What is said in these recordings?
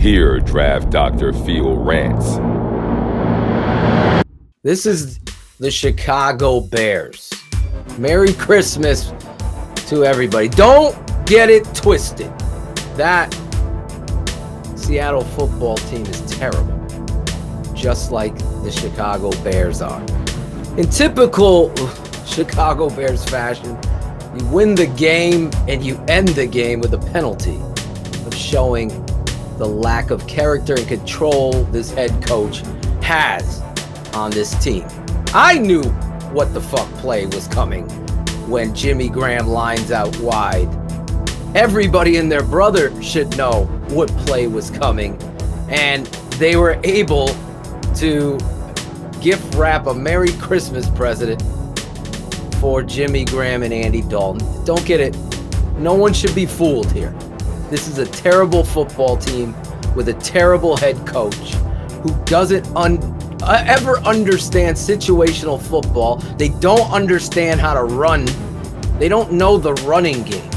Here, Draft Dr. Phil rants. This is the Chicago Bears. Merry Christmas to everybody. Don't get it twisted. That Seattle football team is terrible, just like the Chicago Bears are. In typical Chicago Bears fashion, you win the game and you end the game with a penalty of showing the lack of character and control this head coach has on this team. I knew what the fuck play was coming when Jimmy Graham lines out wide. Everybody and their brother should know what play was coming, and they were able to gift wrap a Merry Christmas present for Jimmy Graham and Andy Dalton. Don't get it. No one should be fooled here. This is a terrible football team with a terrible head coach who doesn't ever understand situational football. They don't understand how to run. They don't know the running game.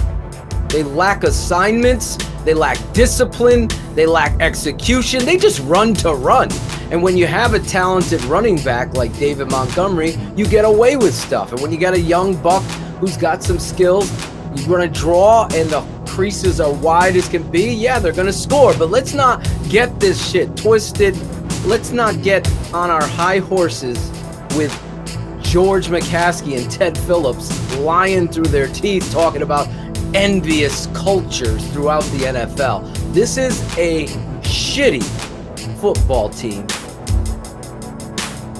They lack assignments. They lack discipline. They lack execution. They just run to run. And when you have a talented running back like David Montgomery, you get away with stuff. And when you got a young buck who's got some skills, you run a draw and the creases are wide as can be, yeah, they're going to score. But let's not get this shit twisted. Let's not get on our high horses with George McCaskey and Ted Phillips lying through their teeth talking about envious cultures throughout the NFL. This is a shitty football team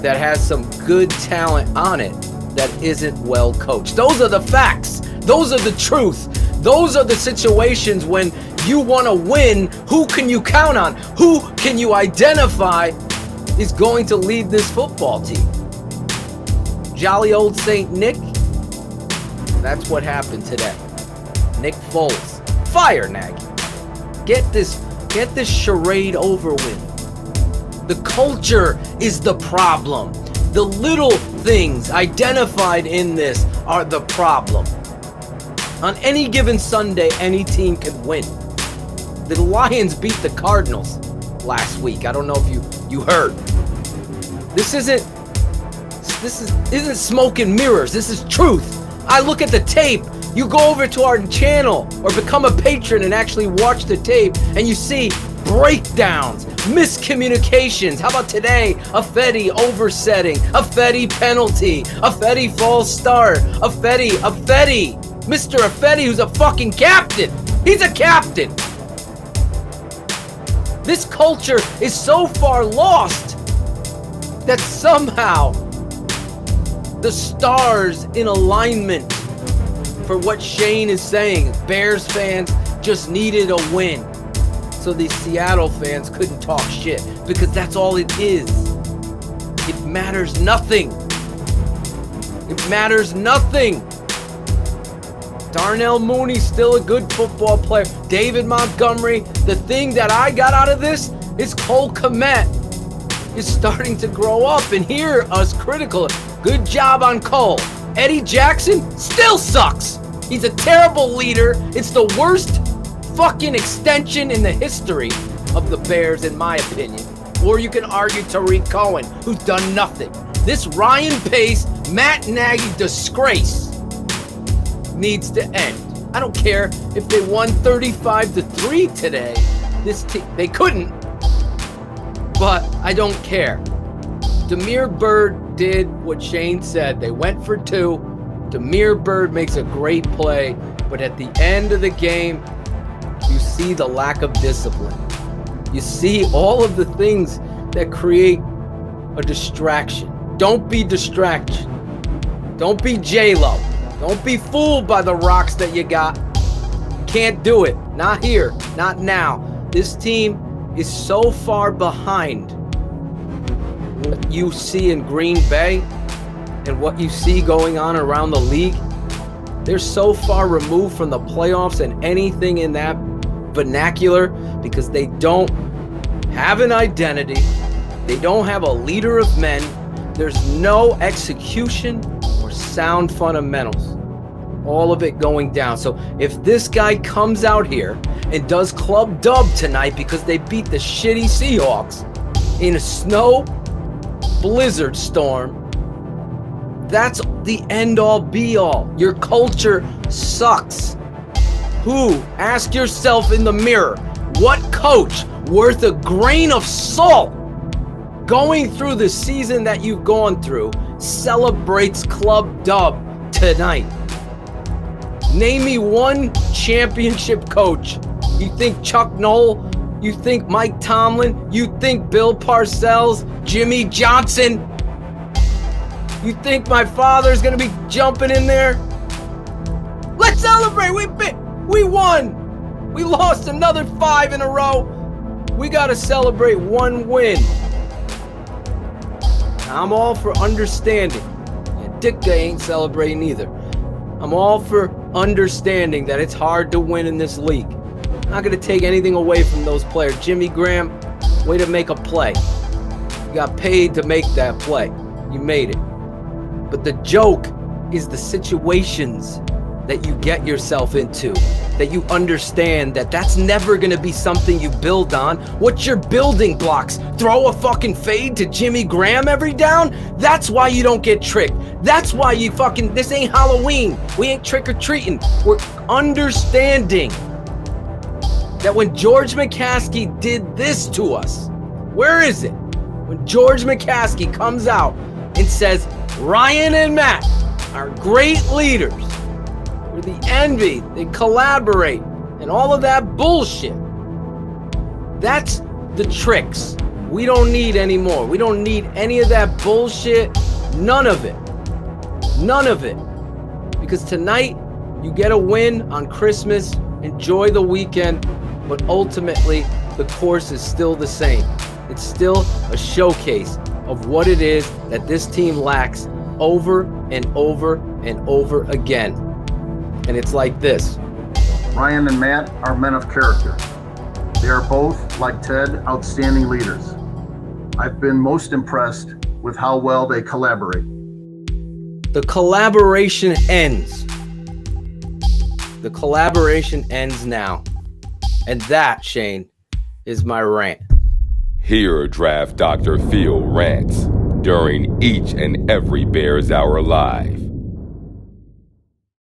that has some good talent on it that isn't well coached. Those are the facts. Those are the truth. Those are the situations when you want to win. Who can you count on? Who can you identify is going to lead this football team? Jolly old Saint Nick? That's what happened today. Nick Foles. Fire Nagy. Get this charade over with. The culture is the problem. The little things identified in this are the problem. On any given Sunday, any team can win. The Lions beat the Cardinals last week. I don't know if you heard. This isn't smoke and mirrors. This is truth. I look at the tape. You go over to our channel or become a patron and actually watch the tape, and you see breakdowns, miscommunications. How about today? A Fetty oversetting, a Fetty penalty, a Fetty false start, a Fetty. Mr. Affetti, who's a fucking captain. He's a captain. This culture is so far lost that somehow the stars in alignment for what Shane is saying, Bears fans just needed a win. So these Seattle fans couldn't talk shit because that's all it is. It matters nothing. It matters nothing. Darnell Mooney's still a good football player. David Montgomery. The thing that I got out of this is Cole Kmet is starting to grow up and hear us critical. Good job on Cole. Eddie Jackson still sucks. He's a terrible leader. It's the worst fucking extension in the history of the Bears, in my opinion. Or you can argue Tariq Cohen, who's done nothing. This Ryan Pace, Matt Nagy disgrace needs to end. I don't care if they won 35-3 today. This team, they couldn't, but I don't care. Damiere Byrd did what Shane said. They went for two. Damiere Byrd makes a great play, but at the end of the game, you see the lack of discipline. You see all of the things that create a distraction. Don't be distraction. Don't be J-Lo. Don't be fooled by the rocks that you got. Can't do it. Not here. Not now. This team is so far behind what you see in Green Bay and what you see going on around the league. They're so far removed from the playoffs and anything in that vernacular because they don't have an identity. They don't have a leader of men. There's no execution or sound fundamentals. All of it going down. So if this guy comes out here and does club dub tonight because they beat the shitty Seahawks in a snow blizzard storm, that's the end all be all. Your culture sucks. Who? Ask yourself in the mirror, what coach worth a grain of salt going through the season that you've gone through celebrates club dub tonight? Name me one championship coach. You think Chuck Noll? You think Mike Tomlin? You think Bill Parcells? Jimmy Johnson? You think my father's gonna be jumping in there? Let's celebrate. We won. We lost another 5 in a row. We gotta celebrate one win. I'm all for understanding. And Ditka ain't celebrating either. I'm all for understanding that it's hard to win in this league. I'm not gonna take anything away from those players. Jimmy Graham, way to make a play. You got paid to make that play. You made it. But the joke is the situations that you get yourself into, that you understand that that's never going to be something you build on. What's your building blocks? Throw a fucking fade to Jimmy Graham every down? That's why you don't get tricked. That's why you this ain't Halloween. We ain't trick-or-treating. We're understanding that when George McCaskey did this to us, where is it? When George McCaskey comes out and says, Ryan and Matt are great leaders. We're the envy. They collaborate and all of that bullshit. That's the tricks we don't need anymore. We don't need any of that bullshit. None of it. None of it. Because tonight you get a win on Christmas. Enjoy the weekend. But ultimately, the course is still the same. It's still a showcase of what it is that this team lacks over and over and over again. And it's like this. Ryan and Matt are men of character. They are both, like Ted, outstanding leaders. I've been most impressed with how well they collaborate. The collaboration ends. The collaboration ends now. And that, Shane, is my rant. Hear Draft Dr. Phil rants during each and every Bears Hour Live.